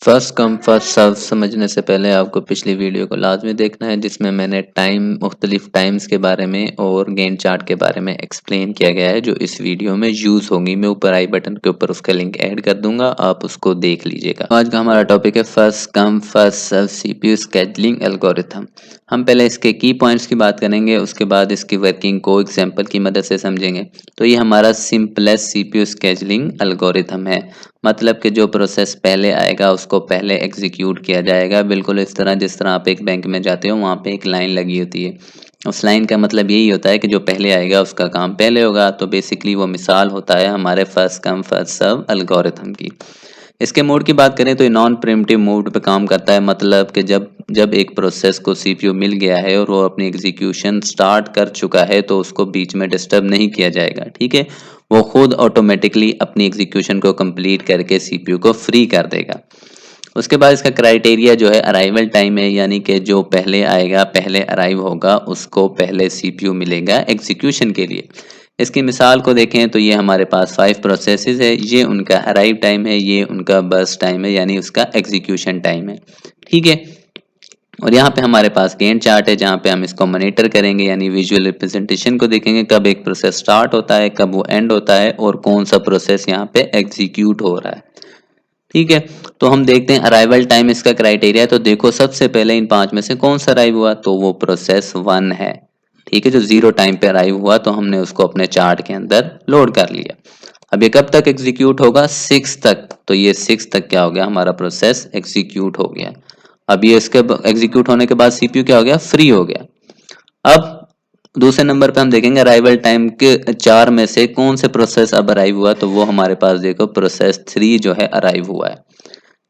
First come first सर्व समझने से पहले आपको पिछली वीडियो को लाजमी देखना है जिसमें मैंने मुख्तलिफ टाइम्स के बारे में और गैंट चार्ट के बारे में एक्सप्लेन किया गया है जो इस वीडियो में यूज़ होंगी। मैं ऊपर आई बटन के ऊपर उसका लिंक ऐड कर दूंगा, आप उसको देख लीजिएगा। आज का हमारा टॉपिक है first come first serve CPU scheduling algorithm. हम पहले इसके की पॉइंट्स की बात करेंगे, उसके बाद इसकी वर्किंग को एग्जाम्पल की मदद से समझेंगे। तो ये हमारा सिंपलेस्ट सीपीयू स्केड्यूलिंग एल्गोरिथम है। मतलब कि जो प्रोसेस पहले आएगा उसको पहले एग्जीक्यूट किया जाएगा, बिल्कुल इस तरह जिस तरह आप एक बैंक में जाते हो वहाँ पे एक लाइन लगी होती है। उस लाइन का मतलब यही होता है कि जो पहले आएगा उसका काम पहले होगा। तो बेसिकली वो मिसाल होता है हमारे first come first serve algorithm की। इसके मोड की बात करें तो ये नॉन प्रिमिटिव मोड पे काम करता है। मतलब कि जब जब एक प्रोसेस को सीपीयू मिल गया है और वो अपनी एग्जीक्यूशन स्टार्ट कर चुका है तो उसको बीच में डिस्टर्ब नहीं किया जाएगा। ठीक है, वो खुद ऑटोमेटिकली अपनी एग्जीक्यूशन को कंप्लीट करके सीपीयू को फ्री कर देगा। उसके बाद इसका क्राइटेरिया जो है अराइवल टाइम है, यानी कि जो पहले आएगा पहले अराइव होगा उसको पहले सीपीयू मिलेगा एग्जीक्यूशन के लिए। इसकी मिसाल को देखें तो ये हमारे पास 5 प्रोसेसेस है, ये उनका अराइव टाइम है, ये उनका बर्स्ट टाइम है यानी उसका एग्जीक्यूशन टाइम है। ठीक है, और यहाँ पे हमारे पास गैंट चार्ट है जहाँ पे हम इसको मॉनिटर करेंगे, यानी विजुअल रिप्रेजेंटेशन को देखेंगे कब एक प्रोसेस स्टार्ट होता है, कब वो एंड होता है और कौन सा प्रोसेस यहाँ पे एग्जीक्यूट हो रहा है। ठीक है, तो हम देखते हैं अराइवल टाइम इसका क्राइटेरिया। तो देखो सबसे पहले इन 5 में से कौन सा अराइव हुआ, तो वो प्रोसेस 1 है। ठीक है, जो 0 टाइम पे अराइव हुआ तो हमने उसको अपने चार्ट के अंदर लोड कर लिया। अब ये कब तक एग्जीक्यूट होगा, 6 तक। तो ये 6 तक क्या हो गया, हमारा प्रोसेस एग्जीक्यूट हो गया। अब ये इसके एग्जीक्यूट होने के बाद सीपीयू क्या हो गया, फ्री हो गया। अब दूसरे नंबर पे हम देखेंगे अराइवल टाइम के 4 में से कौन से प्रोसेस अब अराइव हुआ, तो वो हमारे पास देखो प्रोसेस 3 जो है अराइव हुआ है।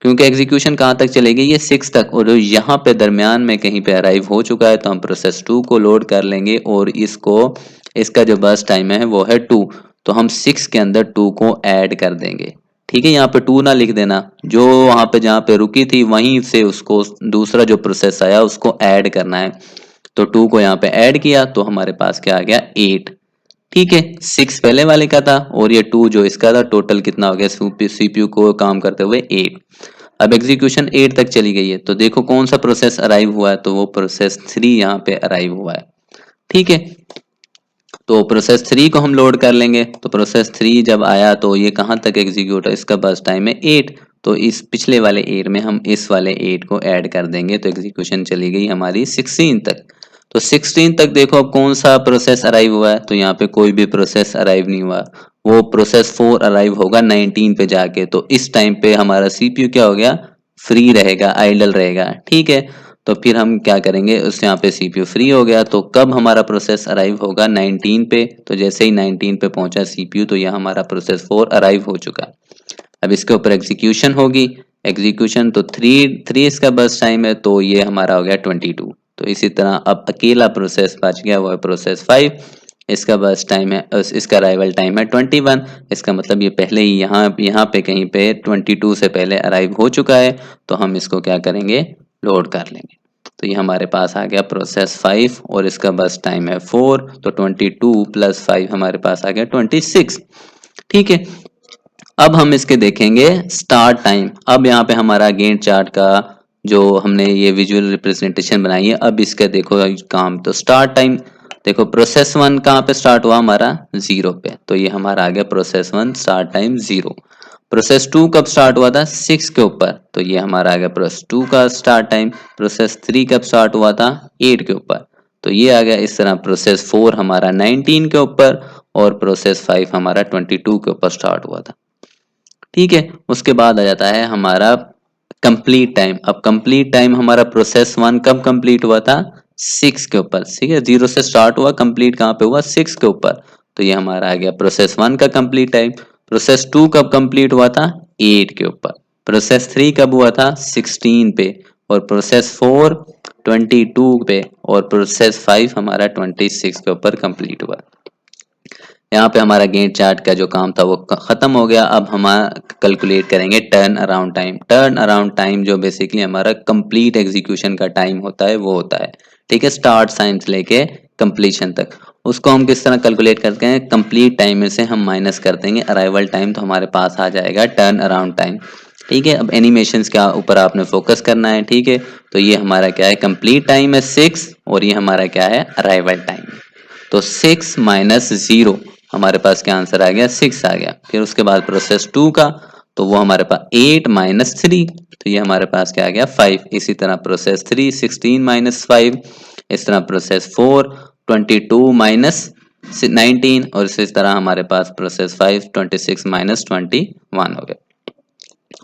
क्योंकि एग्जीक्यूशन कहाँ तक चलेगी, ये 6 तक, और यहाँ पे दरमियान में कहीं पे अराइव हो चुका है तो हम प्रोसेस 2 को लोड कर लेंगे और इसको इसका जो बर्स्ट टाइम है वो है 2। तो हम 6 के अंदर 2 को ऐड कर देंगे। ठीक है, यहाँ पे 2 ना लिख देना, जो वहाँ पे जहाँ पे रुकी थी वहीं से उसको दूसरा जो प्रोसेस आया उसको ऐड करना है। तो 2 को यहाँ पे ऐड किया तो हमारे पास क्या आ गया, 8। ठीक है, 6 पहले वाले का था और ये 2 जो इसका था, टोटल कितना हो गया सीपीयू को काम करते हुए 8। अब एग्जीक्यूशन 8 तक चली गई है तो देखो कौन सा प्रोसेस अराइव हुआ है, तो वो प्रोसेस 3 यहाँ पे अराइव हुआ है। ठीक है, तो प्रोसेस 3 को हम लोड कर लेंगे। तो प्रोसेस 3 जब आया तो ये कहाँ तक एग्जीक्यूट है, इसका बस टाइम है 8। तो इस पिछले वाले 8 में हम इस वाले 8 को ऐड कर देंगे तो एग्जीक्यूशन चली गई हमारी 16 तक। तो 16 तक देखो अब कौन सा प्रोसेस अराइव हुआ है, तो यहाँ पे कोई भी प्रोसेस अराइव नहीं हुआ। वो प्रोसेस 4 अराइव होगा 19 पे जाके। तो इस टाइम पे हमारा सीपीयू क्या हो गया, फ्री रहेगा, आइडल रहेगा। ठीक है, तो फिर हम क्या करेंगे, उस यहाँ पे सीपीयू फ्री हो गया तो कब हमारा प्रोसेस अराइव होगा, 19 पे। तो जैसे ही 19 पे पहुंचा सीपीयू तो यह हमारा प्रोसेस 4 अराइव हो चुका। अब इसके ऊपर एग्जीक्यूशन होगी। एग्जीक्यूशन तो 3 इसका बस टाइम है तो ये हमारा हो गया 22। तो इसी तरह अब अकेला प्रोसेस बच गया, वो है प्रोसेस 5। इसका बस टाइम है, इसका अराइवल टाइम है 21। इसका मतलब ये पहले ही यहाँ पे कहीं पे 22 से पहले अराइव हो चुका है। तो हम इसको क्या करेंगे, लोड कर लेंगे। तो ये हमारे पास आ गया प्रोसेस 5 और इसका बस टाइम है 4। तो 22 प्लस 5 हमारे पास आ गया 26। ठीक है, अब हम इसके देखेंगे स्टार्ट टाइम। अब यहाँ पे हमारा गैंट चार्ट का जो हमने ये विजुअल रिप्रेजेंटेशन बनाई है, अब इसका देखो काम। तो स्टार्ट टाइम देखो, प्रोसेस 1 कहाँ पे स्टार्ट हुआ, हमारा 0 पे। तो ये हमारा आ गया प्रोसेस 1 स्टार्ट टाइम 0। प्रोसेस 2 कब स्टार्ट हुआ था, 6 के ऊपर। तो ये हमारा आ गया प्रोसेस 2 का स्टार्ट टाइम। प्रोसेस 3 कब स्टार्ट हुआ था, 8 के ऊपर। तो ये आ गया इस तरह। प्रोसेस 4 हमारा 19 के ऊपर और प्रोसेस 5 हमारा 22 के ऊपर स्टार्ट हुआ था। ठीक है, उसके बाद आ जाता है हमारा कंप्लीट टाइम। अब कंप्लीट टाइम हमारा प्रोसेस 1 कब कंप्लीट हुआ था, 6 के ऊपर। ठीक है, 0 से स्टार्ट हुआ, कंप्लीट कहाँ पे हुआ, 6 के ऊपर। तो ये हमारा आ गया प्रोसेस 1 का कंप्लीट टाइम। प्रोसेस 2 कब कंप्लीट हुआ था, 8 के ऊपर। प्रोसेस 3 कब हुआ था, 16 पे। और प्रोसेस 4 22 पे। और प्रोसेस 5 हमारा 26 के ऊपर कंप्लीट हुआ। यहाँ पे हमारा गैंट चार्ट का जो काम था वो खत्म हो गया। अब हम कैलकुलेट करेंगे turn around time. Turn around time जो बेसिकली हमारा कंप्लीट एग्जीक्यूशन का टाइम होता है वो होता है। ठीक है, स्टार्ट टाइम से लेके कंप्लीशन तक। उसको हम किस तरह कैलकुलेट करते हैं, कंप्लीट टाइम में से हम माइनस कर देंगे अराइवल टाइम, तो हमारे पास आ जाएगा टर्न अराउंड टाइम। ठीक है। अब एनिमेशंस के ऊपर आपने फोकस करना है, ठीक है। तो ये हमारा क्या है, कंप्लीट टाइम है 6 और ये हमारा क्या है, अराइवल टाइम। तो 6 माइनस 0 हमारे पास क्या आंसर आ गया, 6 आ गया। फिर उसके बाद प्रोसेस 2 का, तो वो हमारे पास 8 माइनस 3, तो ये हमारे पास क्या आ गया, 5। इसी तरह प्रोसेस 3 16 माइनस 5, इस तरह प्रोसेस 4 22 माइनस 19, और इसी तरह हमारे पास प्रोसेस 5 26 माइनस 21 हो गया।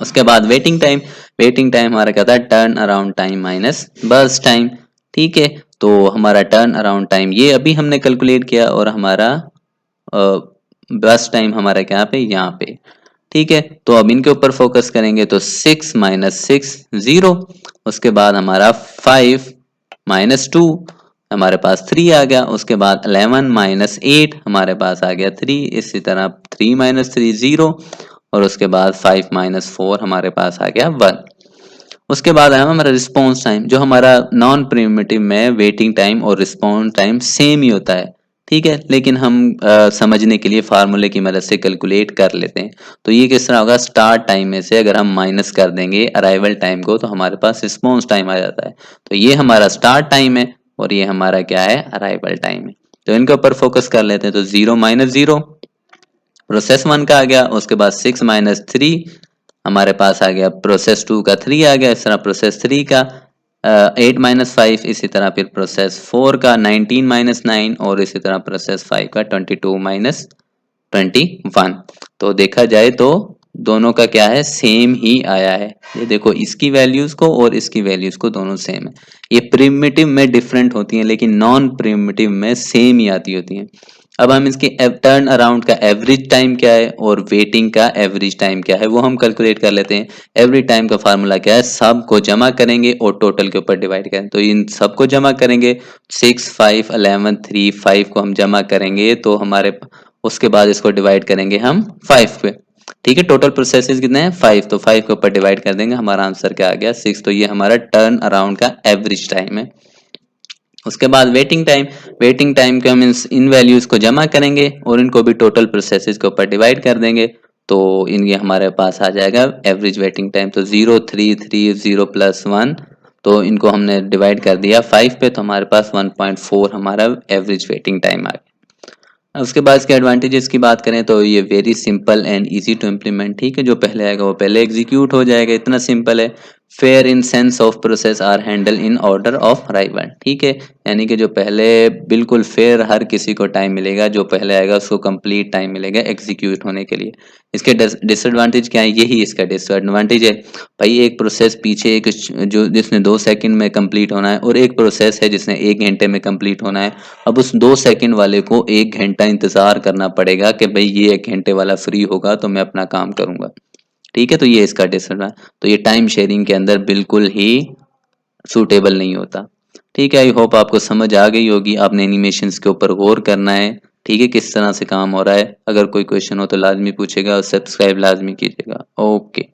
उसके बाद वेटिंग टाइम, वेटिंग टाइम हमारा क्या था, turn around time minus burst time, ठीक है। तो हमारा टर्न अराउंड टाइम ये अभी हमने कैलकुलेट किया, और हमारा बर्स्ट टाइम हमारा क्या पे, यहाँ पे, ठीक है। तो अब इनके ऊपर फोकस करेंगे, तो 6 माइनस 6 0, उसके बाद हमारा 5 माइनस 2 हमारे पास 3 आ गया, उसके बाद 11 माइनस 8 हमारे पास आ गया 3, इसी तरह 3 माइनस 3 0, और उसके बाद 5 माइनस 4 हमारे पास आ गया 1। उसके बाद आया हमारा रिस्पॉन्स टाइम, जो हमारा नॉन प्रिमिटिव में वेटिंग टाइम और रिस्पॉन्स टाइम सेम ही होता है, ठीक है। लेकिन हम समझने के लिए फार्मूले की मदद से कैलकुलेट कर लेते हैं। तो ये किस तरह होगा, स्टार्ट टाइम में से अगर हम माइनस कर देंगे अराइवल टाइम को, तो हमारे पास रिस्पॉन्स टाइम आ जाता है। तो ये हमारा स्टार्ट टाइम है और ये हमारा क्या है, अराइवल टाइम है। तो इनके ऊपर फोकस कर लेते हैं। तो 0 माइनस 0 प्रोसेस 1 का आ गया, उसके बाद 6 माइनस 3 हमारे पास आ गया, प्रोसेस 2 का 3 आ गया, इस तरह प्रोसेस 3 का 8 माइनस 5, इसी तरह फिर प्रोसेस 4 का 19 माइनस 9, और इसी तरह प्रोसेस 5 का 22 माइनस 21। तो देखा जाए तो दोनों का क्या है, सेम ही आया है। ये देखो, इसकी वैल्यूज को और इसकी वैल्यूज को दोनों सेम है। ये प्रिमिटिव में डिफरेंट होती हैं, लेकिन नॉन प्रिमिटिव में सेम ही आती होती हैं। अब हम इसकी टर्न अराउंड का एवरेज टाइम क्या है और वेटिंग का एवरेज टाइम क्या है, वो हम कैलकुलेट कर लेते हैं। एवरेज टाइम का फार्मूला क्या है, सब को जमा करेंगे और टोटल के ऊपर डिवाइड करें। तो इन सबको जमा करेंगे, 6 5 11 3 5 को हम जमा करेंगे, तो हमारे उसके बाद इसको डिवाइड करेंगे हम 5 पे, ठीक है। टोटल प्रोसेसेस कितने हैं, 5, तो 5 के ऊपर डिवाइड कर देंगे, हमारा आंसर क्या आ गया, 6। तो ये हमारा टर्न अराउंड का एवरेज टाइम है। उसके बाद वेटिंग टाइम, वेटिंग टाइम के हम इन वैल्यूज को जमा करेंगे और इनको भी टोटल प्रोसेसेस के ऊपर डिवाइड कर देंगे, तो इनके हमारे पास आ जाएगा एवरेज वेटिंग टाइम। तो 0 3 3 0 प्लस 1, तो इनको हमने डिवाइड कर दिया 5 पे, तो हमारे पास 1.4 हमारा एवरेज वेटिंग टाइम आ गया। उसके बाद इसके एडवांटेजेस की बात करें, तो ये very simple and easy to implement, ठीक है। जो पहले आएगा वो पहले एग्जीक्यूट हो जाएगा, इतना सिंपल है। Fair in sense of process are handle in order of arrival, ठीक है। यानी कि जो पहले बिल्कुल फेयर, हर किसी को टाइम मिलेगा, जो पहले आएगा उसको कंप्लीट टाइम मिलेगा एग्जीक्यूट होने के लिए। इसके डिसएडवांटेज क्या है, यही इसका डिसएडवांटेज है। भाई एक प्रोसेस पीछे एक जो जिसने 2 सेकंड में कंप्लीट होना है, और एक प्रोसेस है जिसने 1 घंटे में कंप्लीट होना है। अब उस 2 सेकंड वाले को 1 घंटा इंतजार करना पड़ेगा कि भाई ये 1 घंटे वाला फ्री होगा तो मैं अपना काम करूंगा, ठीक है। तो ये इसका डिसएडवांटेज, तो ये टाइम शेयरिंग के अंदर बिल्कुल ही सूटेबल नहीं होता, ठीक है। आई होप आपको समझ आ गई होगी। आपने एनिमेशंस के ऊपर गौर करना है, ठीक है, किस तरह से काम हो रहा है। अगर कोई क्वेश्चन हो तो लाजमी पूछेगा और सब्सक्राइब लाजमी कीजिएगा। ओके।